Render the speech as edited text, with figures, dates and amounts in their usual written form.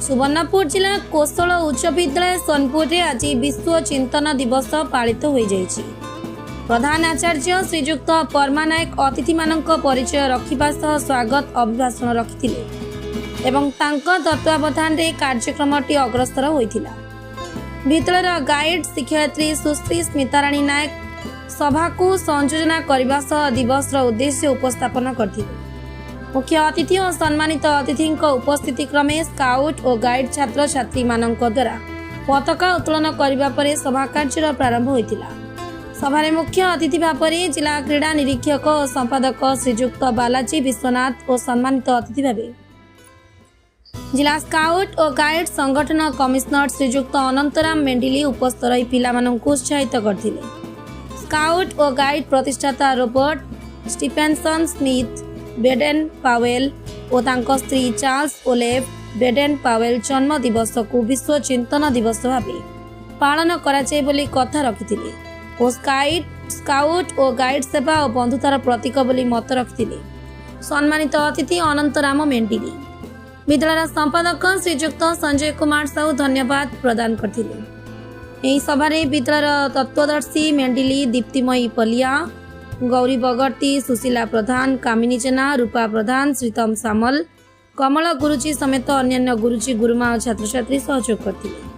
सुवर्णपुर जिला कोशल उच्च विद्यालय सोनपुर रे आज विश्व चिंतन दिवस पालित हो जाइछि। प्रधान आचार्य श्रीजुक्त परमा नायक अतिथि मानक परिचय रखिबा सह स्वागत अभिभाषण रखिथिले एवं तांको तत्वावधान रे कार्यक्रमटी अग्रसर होइथिला। विद्यालयर गाइड शिक्षयित्री सुश्री स्मिताराणी नायक सभा को संयोजना करने सह दिवस उद्देश्य उपस्थापन करथिले। मुख्य अतिथि और सम्मानित अतिथि उपस्थिति क्रमे स्काउट और गाइड छात्र छात्री मानक द्वारा पताका उत्तोलन करने पर सभा कार्य प्रारंभ होइतिला। सभारे मुख्य अतिथि भाव में जिला क्रीड़ा निरीक्षक और संपादक श्रीजुक्त बालाजी विश्वनाथ और सम्मानित अतिथि भाव जिला स्काउट और गाइड संगठन कमिशनर श्रीजुक्त अनंतराम मेंडिली उपस्थित रही पिलामानंकु उत्साहित करथिले। स्काउट और गाइड प्रतिष्ठाता Robert Stephenson Smyth Baden Powell और तांको स्त्री चार्ल्स ओलेव बेडेन पावेल जन्म दिवस को विश्व चिंतन दिवस भावे पालन कराଯାଏ बोली कथा रखिथिले और स्काउट और गाइड सेवा और बंधुतार प्रतीक बोली मत रखिथिले। सम्मानित अतिथि अनंतराम मेंडिली विद्यालय संपादक श्रीजुक्त संजय कुमार साहू धन्यवाद प्रदान करथिले। एही सभारे विद्यालय तत्वदर्शी मेंडिली दीप्तिमयी पलिया गौरी बगर्ती सुशीला प्रधान कामिनी जेना रूपा प्रधान श्रीतम सामल कमल गुरुजी समेत अन्य गुरुजी गुरुमा और छात्र छात्री सहयोग करथिले।